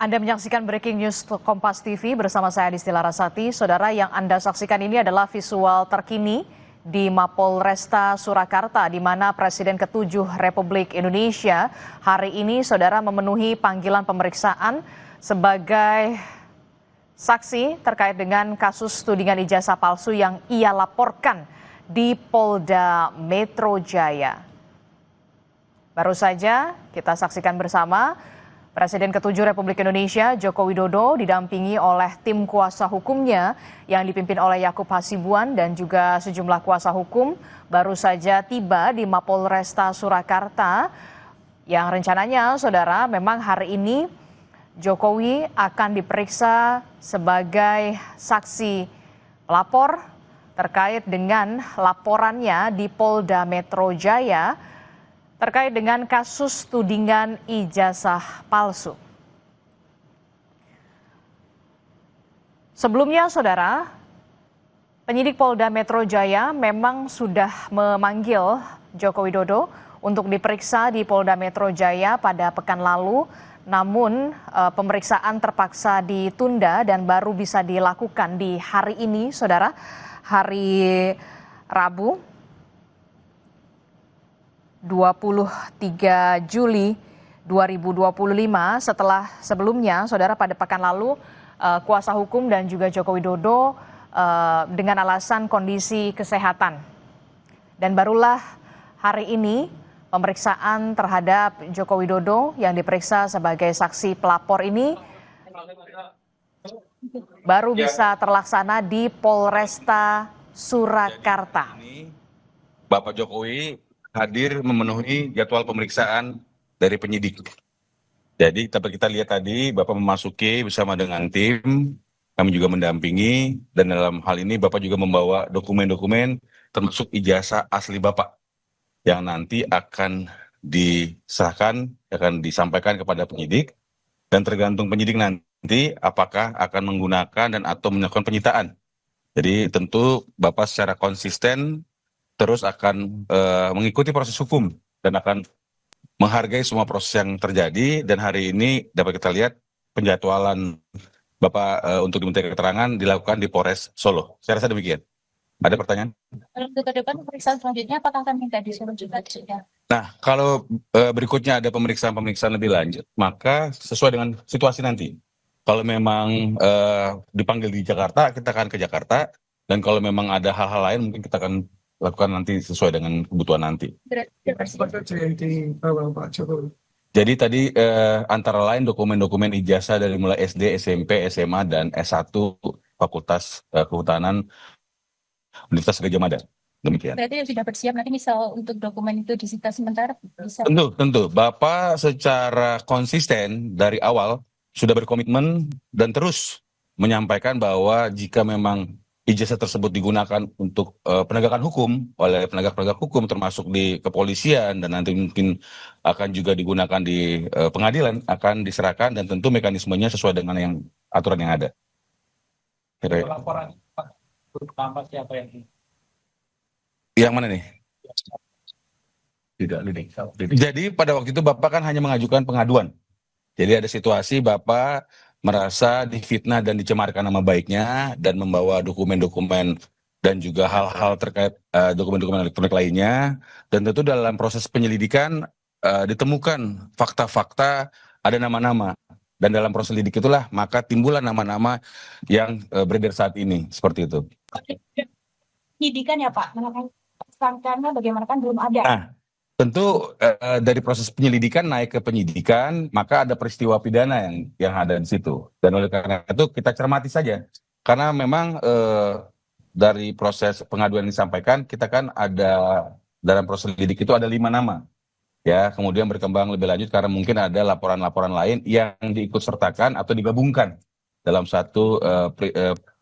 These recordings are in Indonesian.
Anda menyaksikan Breaking News Kompas TV bersama saya Disti Larasati. Saudara, yang Anda saksikan ini adalah visual terkini di Mapolresta Surakarta, di mana Presiden ke-7 Republik Indonesia hari ini, saudara, memenuhi panggilan pemeriksaan sebagai saksi terkait dengan kasus tudingan ijazah palsu yang ia laporkan di Polda Metro Jaya. Baru saja kita saksikan bersama Presiden ke-7 Republik Indonesia Joko Widodo didampingi oleh tim kuasa hukumnya yang dipimpin oleh Yakub Hasibuan dan juga sejumlah kuasa hukum baru saja tiba di Mapolresta Surakarta yang rencananya, saudara, memang hari ini Jokowi akan diperiksa sebagai saksi pelapor terkait dengan laporannya di Polda Metro Jaya terkait dengan kasus tudingan ijazah palsu. Sebelumnya, saudara, penyidik Polda Metro Jaya memang sudah memanggil Joko Widodo untuk diperiksa di Polda Metro Jaya pada pekan lalu, namun pemeriksaan terpaksa ditunda dan baru bisa dilakukan di hari ini, saudara, hari Rabu 23 Juli 2025, setelah sebelumnya, saudara, pada pekan lalu kuasa hukum dan juga Joko Widodo dengan alasan kondisi kesehatan. Dan barulah hari ini pemeriksaan terhadap Joko Widodo yang diperiksa sebagai saksi pelapor ini baru bisa terlaksana di Polresta Surakarta. Bapak Jokowi hadir memenuhi jadwal pemeriksaan dari penyidik. Jadi kita lihat tadi Bapak memasuki bersama dengan tim, kami juga mendampingi, dan dalam hal ini Bapak juga membawa dokumen-dokumen termasuk ijazah asli Bapak yang nanti akan diserahkan, akan disampaikan kepada penyidik, dan tergantung penyidik nanti apakah akan menggunakan dan atau melakukan penyitaan. Jadi tentu Bapak secara konsisten terus akan mengikuti proses hukum dan akan menghargai semua proses yang terjadi. Dan hari ini dapat kita lihat penjadwalan Bapak untuk diminta keterangan dilakukan di Polres Solo. Saya rasa demikian. Ada pertanyaan? Untuk ke depan pemeriksaan selanjutnya apakah akan minta disuruh juga? Nah, kalau berikutnya ada pemeriksaan lebih lanjut, maka sesuai dengan situasi nanti. Kalau memang dipanggil di Jakarta, kita akan ke Jakarta. Dan kalau memang ada hal-hal lain, mungkin kita akan lakukan nanti sesuai dengan kebutuhan nanti. Jadi tadi antara lain dokumen-dokumen ijazah dari mulai SD, SMP, SMA, dan S1 Fakultas Kehutanan Universitas Gadjah Mada. Demikian. Berarti sudah bersiap nanti misal untuk dokumen itu disita sementara bisa. Tentu. Bapak secara konsisten dari awal sudah berkomitmen dan terus menyampaikan bahwa jika memang ijazah tersebut digunakan untuk penegakan hukum oleh penegak-penegak hukum termasuk di kepolisian dan nanti mungkin akan juga digunakan di pengadilan, akan diserahkan dan tentu mekanismenya sesuai dengan yang aturan yang ada. Laporan Pak, siapa yang mana nih? Tidak. Jadi pada waktu itu Bapak kan hanya mengajukan pengaduan. Jadi ada situasi Bapak merasa difitnah dan dicemarkan nama baiknya dan membawa dokumen-dokumen dan juga hal-hal terkait dokumen-dokumen elektronik lainnya, dan tentu dalam proses penyelidikan ditemukan fakta-fakta, ada nama-nama, dan dalam proses lidik itulah maka timbullah nama-nama yang beredar saat ini seperti itu. Penyidikan ya Pak, sangkanya bagaimana kan belum ada. Nah, tentu dari proses penyelidikan naik ke penyidikan, maka ada peristiwa pidana yang ada di situ. Dan oleh karena itu kita cermati saja. Karena memang dari proses pengaduan yang disampaikan, kita kan ada dalam proses lidik itu ada 5 nama. Ya, kemudian berkembang lebih lanjut karena mungkin ada laporan-laporan lain yang diikut sertakan atau digabungkan dalam satu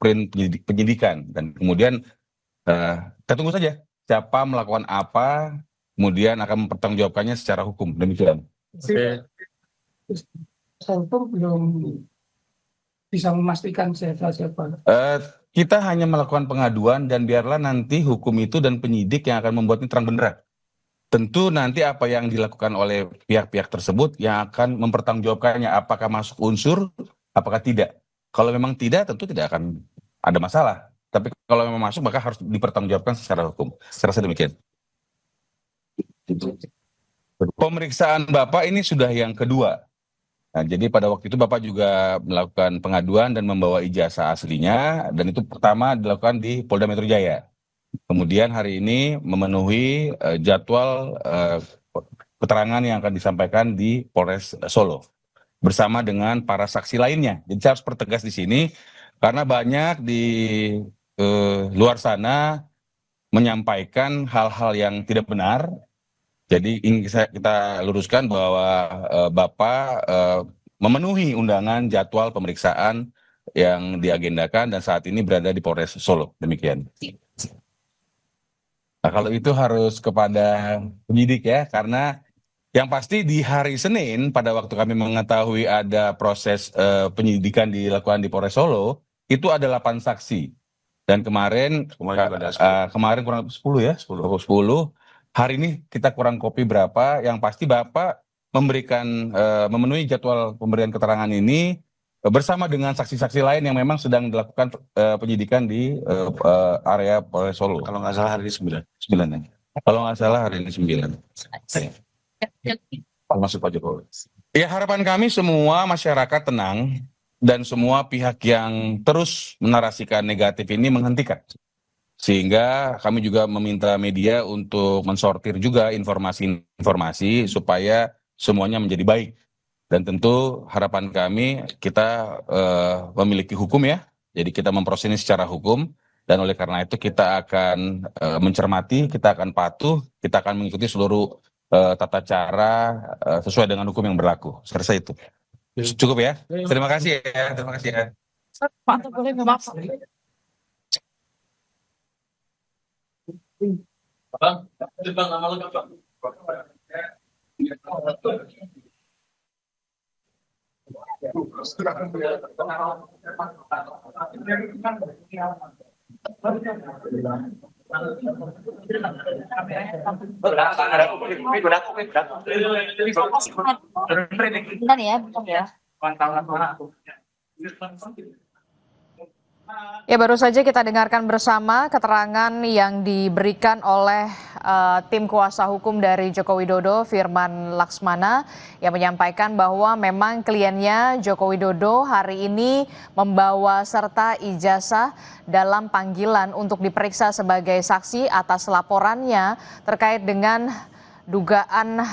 print penyidikan. Dan kemudian kita tunggu saja siapa melakukan apa, kemudian akan mempertanggungjawabkannya secara hukum. Demikian. Hukum belum bisa memastikan siapa. Kita hanya melakukan pengaduan dan biarlah nanti hukum itu dan penyidik yang akan membuatnya terang benderang. tentu nanti apa yang dilakukan oleh pihak-pihak tersebut yang akan mempertanggungjawabkannya, apakah masuk unsur, apakah tidak. Kalau memang tidak, tentu tidak akan ada masalah. Tapi kalau memang masuk, maka harus dipertanggungjawabkan secara hukum. Saya rasa demikian. Pemeriksaan Bapak ini sudah yang kedua. Nah, jadi pada waktu itu Bapak juga melakukan pengaduan dan membawa ijazah aslinya, dan itu pertama dilakukan di Polda Metro Jaya. Kemudian hari ini memenuhi jadwal keterangan yang akan disampaikan di Polres Solo bersama dengan para saksi lainnya. Jadi saya harus pertegas di sini karena banyak di luar sana menyampaikan hal-hal yang tidak benar. Jadi ingin kita luruskan bahwa Bapak memenuhi undangan jadwal pemeriksaan yang diagendakan dan saat ini berada di Polres Solo. Demikian. Nah, kalau itu harus kepada penyidik ya, karena yang pasti di hari Senin pada waktu kami mengetahui ada proses penyidikan dilakukan di Polres Solo, itu ada 8 saksi. Dan kemarin kurang 10 ya, 10. Hari ini kita kurang kopi berapa, yang pasti Bapak memenuhi jadwal pemberian keterangan ini bersama dengan saksi-saksi lain yang memang sedang dilakukan penyidikan di area Polres Solo. Kalau nggak salah hari ini 9 ya. Kalau nggak salah hari ini 9. Termasuk Pak Jokowi. Ya, harapan kami semua masyarakat tenang dan semua pihak yang terus menarasikan negatif ini menghentikan. Sehingga kami juga meminta media untuk mensortir juga informasi-informasi supaya semuanya menjadi baik. Dan tentu harapan kami kita memiliki hukum ya, jadi kita memproses ini secara hukum, dan oleh karena itu kita akan mencermati, kita akan patuh, kita akan mengikuti seluruh tata cara sesuai dengan hukum yang berlaku. Saya rasa itu. Cukup ya? Terima kasih ya. Terima kasih ya. Pak, boleh maaf. Bang, nama lengkap Bang. Bentar ya, bentar ya. Ya, baru saja kita dengarkan bersama keterangan yang diberikan oleh tim kuasa hukum dari Joko Widodo, Firman Laksmana, yang menyampaikan bahwa memang kliennya Joko Widodo hari ini membawa serta ijazah dalam panggilan untuk diperiksa sebagai saksi atas laporannya terkait dengan dugaan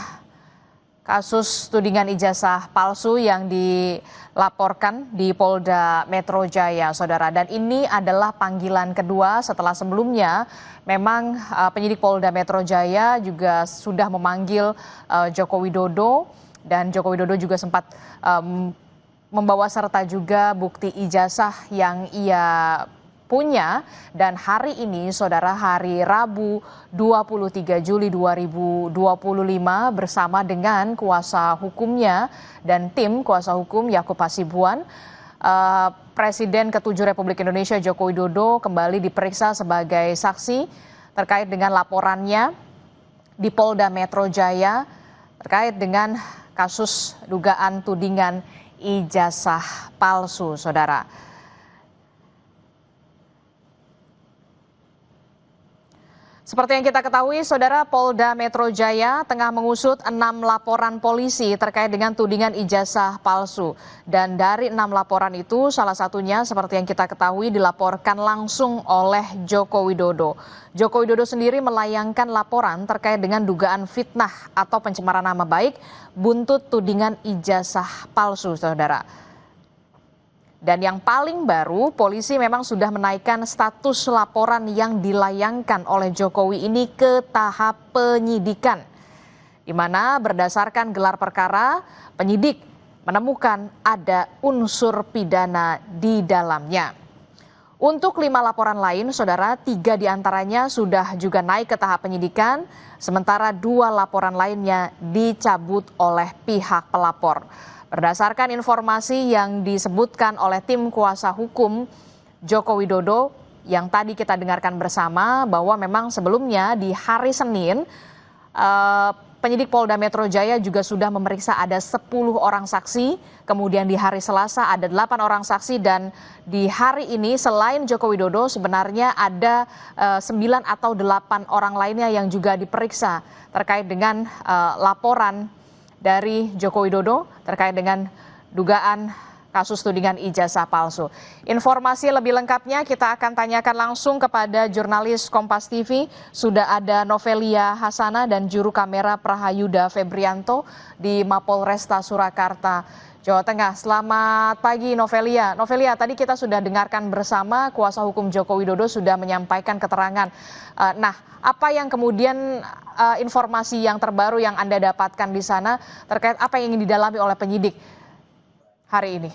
kasus tudingan ijazah palsu yang dilaporkan di Polda Metro Jaya, Saudara. Dan ini adalah panggilan kedua setelah sebelumnya memang penyidik Polda Metro Jaya juga sudah memanggil Joko Widodo, dan Joko Widodo juga sempat membawa serta juga bukti ijazah yang ia punya. Dan hari ini, Saudara, hari Rabu 23 Juli 2025 bersama dengan kuasa hukumnya dan tim kuasa hukum Yakub Hasibuan, Presiden ke-7 Republik Indonesia Joko Widodo kembali diperiksa sebagai saksi terkait dengan laporannya di Polda Metro Jaya terkait dengan kasus dugaan tudingan ijazah palsu, Saudara. Seperti yang kita ketahui, Saudara, Polda Metro Jaya tengah mengusut 6 laporan polisi terkait dengan tudingan ijazah palsu. Dan dari 6 laporan itu, salah satunya seperti yang kita ketahui dilaporkan langsung oleh Joko Widodo. Joko Widodo sendiri melayangkan laporan terkait dengan dugaan fitnah atau pencemaran nama baik buntut tudingan ijazah palsu, Saudara. Dan yang paling baru, polisi memang sudah menaikkan status laporan yang dilayangkan oleh Jokowi ini ke tahap penyidikan, di mana berdasarkan gelar perkara, penyidik menemukan ada unsur pidana di dalamnya. Untuk 5 laporan lain, Saudara, 3 diantaranya sudah juga naik ke tahap penyidikan, sementara 2 laporan lainnya dicabut oleh pihak pelapor. Berdasarkan informasi yang disebutkan oleh tim kuasa hukum Joko Widodo yang tadi kita dengarkan bersama, bahwa memang sebelumnya di hari Senin penyidik Polda Metro Jaya juga sudah memeriksa ada 10 orang saksi, kemudian di hari Selasa ada 8 orang saksi, dan di hari ini selain Joko Widodo sebenarnya ada 9 atau 8 orang lainnya yang juga diperiksa terkait dengan laporan dari Joko Widodo terkait dengan dugaan kasus tudingan ijazah palsu. Informasi lebih lengkapnya kita akan tanyakan langsung kepada jurnalis Kompas TV. Sudah ada Novelia Hasana dan juru kamera Prahayuda Febrianto di Mapolresta Surakarta, Jawa Tengah. Selamat pagi Novelia. Novelia, tadi kita sudah dengarkan bersama kuasa hukum Joko Widodo sudah menyampaikan keterangan. Nah, apa yang kemudian informasi yang terbaru yang Anda dapatkan di sana terkait apa yang ingin didalami oleh penyidik hari ini?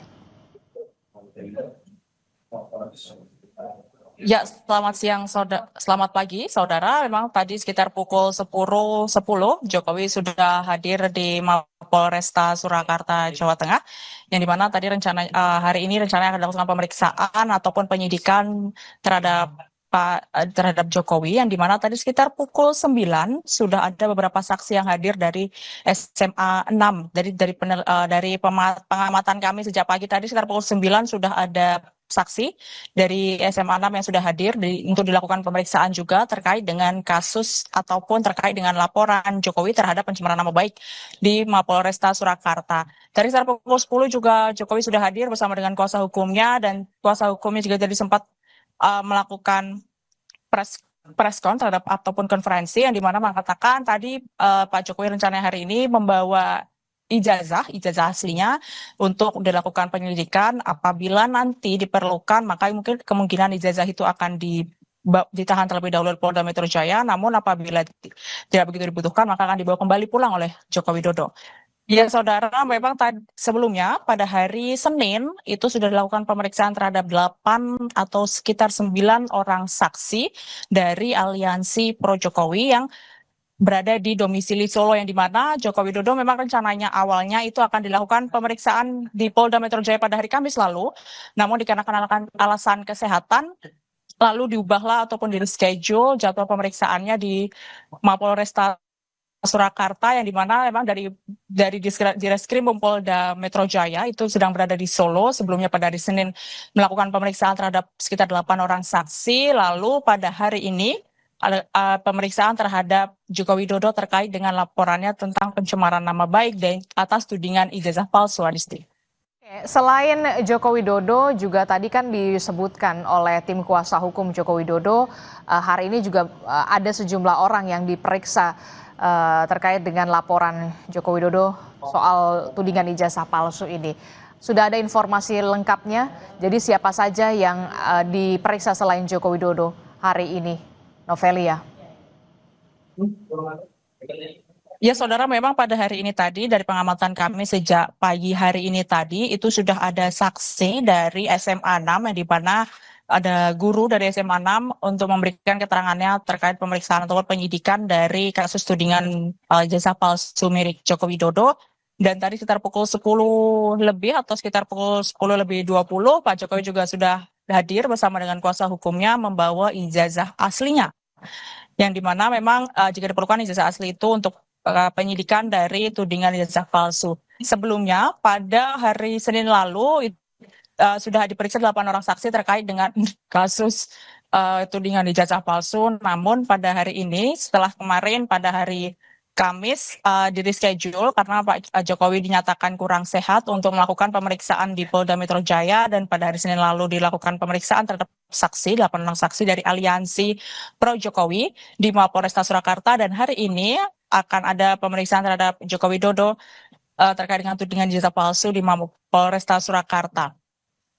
Ya, selamat pagi saudara. Memang tadi sekitar pukul 10.10 Jokowi sudah hadir di Mapolresta Surakarta, Jawa Tengah, yang dimana tadi hari ini rencananya akan dilakukan pemeriksaan ataupun penyidikan terhadap Jokowi, yang dimana tadi sekitar pukul 9 sudah ada beberapa saksi yang hadir dari SMA 6. Dari pengamatan kami sejak pagi tadi sekitar pukul 9 sudah ada saksi dari SMA 6 yang sudah hadir untuk dilakukan pemeriksaan juga terkait dengan kasus ataupun terkait dengan laporan Jokowi terhadap pencemaran nama baik di Mapolresta Surakarta. Dari sekitar pukul 10 juga Jokowi sudah hadir bersama dengan kuasa hukumnya, dan kuasa hukumnya juga tadi sempat melakukan preskon terhadap ataupun konferensi yang dimana mengatakan tadi Pak Jokowi rencananya hari ini membawa ijazah aslinya untuk dilakukan penyelidikan. Apabila nanti diperlukan, maka mungkin kemungkinan ijazah itu akan ditahan terlebih dahulu oleh Polda Metro Jaya, namun apabila tidak begitu dibutuhkan maka akan dibawa kembali pulang oleh Joko Widodo. Ya saudara, memang sebelumnya pada hari Senin itu sudah dilakukan pemeriksaan terhadap 8 atau sekitar 9 orang saksi dari aliansi Pro Jokowi yang berada di domisili Solo, yang dimana Joko Widodo memang rencananya awalnya itu akan dilakukan pemeriksaan di Polda Metro Jaya pada hari Kamis lalu, namun dikarenakan alasan kesehatan lalu diubahlah ataupun di reschedule jadwal pemeriksaannya di Mapolresta Surakarta, yang dimana memang dari Direskrim Polda Metro Jaya itu sedang berada di Solo. Sebelumnya pada hari Senin melakukan pemeriksaan terhadap sekitar 8 orang saksi, lalu pada hari ini pemeriksaan terhadap Joko Widodo terkait dengan laporannya tentang pencemaran nama baik dan atas tudingan ijazah palsu, Adisti. Selain Joko Widodo, juga tadi kan disebutkan oleh tim kuasa hukum Joko Widodo, hari ini juga ada sejumlah orang yang diperiksa terkait dengan laporan Joko Widodo soal tudingan ijazah palsu ini. Sudah ada informasi lengkapnya, jadi siapa saja yang diperiksa selain Joko Widodo hari ini? Novelia. Ya saudara, memang pada hari ini tadi dari pengamatan kami sejak pagi hari ini tadi itu sudah ada saksi dari SMA 6 yang di mana ada guru dari SMA 6 untuk memberikan keterangannya terkait pemeriksaan ataupun penyidikan dari kasus tudingan ijazah palsu milik Joko Widodo. Dan tadi sekitar pukul 10 lebih atau sekitar pukul 10:20 Pak Jokowi juga sudah hadir bersama dengan kuasa hukumnya membawa ijazah aslinya, yang dimana memang jika diperlukan ijazah asli itu untuk penyidikan dari tudingan ijazah palsu. Sebelumnya pada hari Senin lalu sudah diperiksa 8 orang saksi terkait dengan kasus tudingan ijazah palsu, namun pada hari ini setelah kemarin pada hari Kamis di reschedule karena Pak Jokowi dinyatakan kurang sehat untuk melakukan pemeriksaan di Polda Metro Jaya, dan pada hari Senin lalu dilakukan pemeriksaan terhadap 8 orang saksi dari aliansi Pro Jokowi di Mapolresta Surakarta, dan hari ini akan ada pemeriksaan terhadap Joko Widodo terkait dengan tudingan ijazah palsu di Mapolresta Surakarta.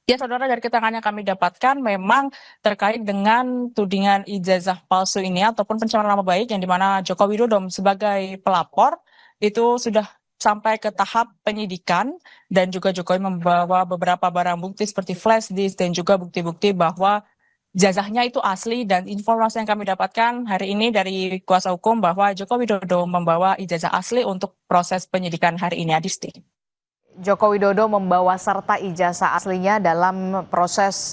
Ya saudara, dari keterangan yang kami dapatkan memang terkait dengan tudingan ijazah palsu ini ataupun pencemaran nama baik, yang dimana Joko Widodo sebagai pelapor itu sudah sampai ke tahap penyidikan, dan juga Jokowi membawa beberapa barang bukti seperti flash disk dan juga bukti-bukti bahwa ijazahnya itu asli. Dan informasi yang kami dapatkan hari ini dari kuasa hukum bahwa Joko Widodo membawa ijazah asli untuk proses penyidikan hari ini, Adisti. Joko Widodo membawa serta ijazah aslinya dalam proses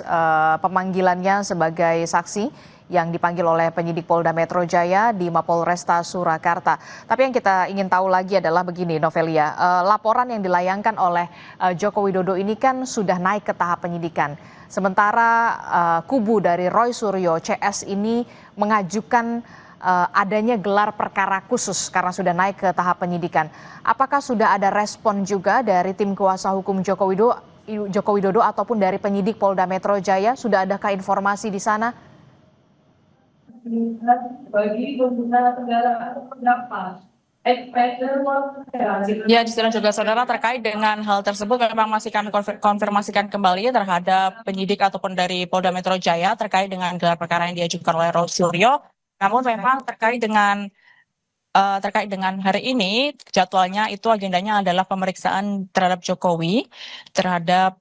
pemanggilannya sebagai saksi yang dipanggil oleh penyidik Polda Metro Jaya di Mapolresta Surakarta. Tapi yang kita ingin tahu lagi adalah begini, Novelia, laporan yang dilayangkan oleh Joko Widodo ini kan sudah naik ke tahap penyidikan. Sementara kubu dari Roy Suryo CS ini mengajukan adanya gelar perkara khusus karena sudah naik ke tahap penyidikan. Apakah sudah ada respon juga dari tim kuasa hukum Joko Widodo ataupun dari penyidik Polda Metro Jaya? Sudah adakah informasi di sana? Bagi pengguna kendaraan terdapat Ya, di sana juga saudara terkait dengan hal tersebut memang masih kami konfirmasikan kembali terhadap penyidik ataupun dari Polda Metro Jaya terkait dengan gelar perkara yang diajukan oleh Roy Suryo. Namun memang terkait dengan hari ini jadwalnya itu agendanya adalah pemeriksaan terhadap Jokowi terhadap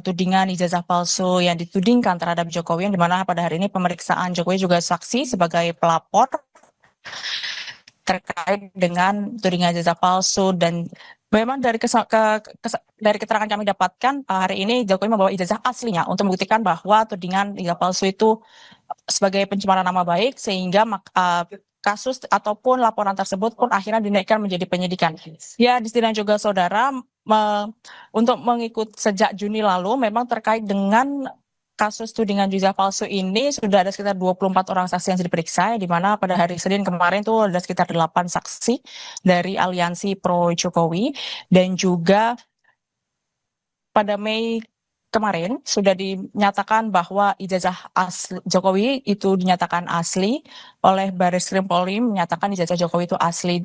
tudingan ijazah palsu yang ditudingkan terhadap Jokowi, yang dimana pada hari ini pemeriksaan Jokowi juga saksi sebagai pelapor terkait dengan tudingan ijazah palsu. Dan memang dari keterangan kami dapatkan hari ini Jokowi membawa ijazah aslinya untuk membuktikan bahwa tudingan ijazah palsu itu sebagai pencemaran nama baik, sehingga kasus ataupun laporan tersebut pun akhirnya dinaikkan menjadi penyidikan. Ya, di sini juga saudara, untuk mengikut sejak Juni lalu memang terkait dengan kasus tudingan ijazah palsu ini sudah ada sekitar 24 orang saksi yang diperiksa, di mana pada hari Senin kemarin itu ada sekitar 8 saksi dari Aliansi Pro Jokowi, dan juga pada Mei kemarin sudah dinyatakan bahwa ijazah asli Jokowi itu dinyatakan asli oleh Barreskrim Polri, menyatakan ijazah Jokowi itu asli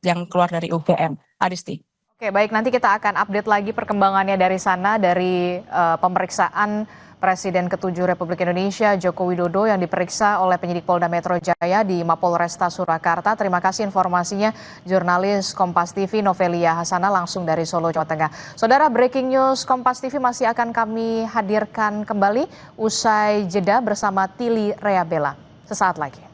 yang keluar dari UGM. Adisti. Oke, baik, nanti kita akan update lagi perkembangannya dari sana, dari pemeriksaan Presiden ke-7 Republik Indonesia Joko Widodo yang diperiksa oleh penyidik Polda Metro Jaya di Mapolresta Surakarta. Terima kasih informasinya jurnalis Kompas TV Novelia Hasana langsung dari Solo, Jawa Tengah. Saudara, breaking news Kompas TV masih akan kami hadirkan kembali usai jeda bersama Tili Reabella sesaat lagi.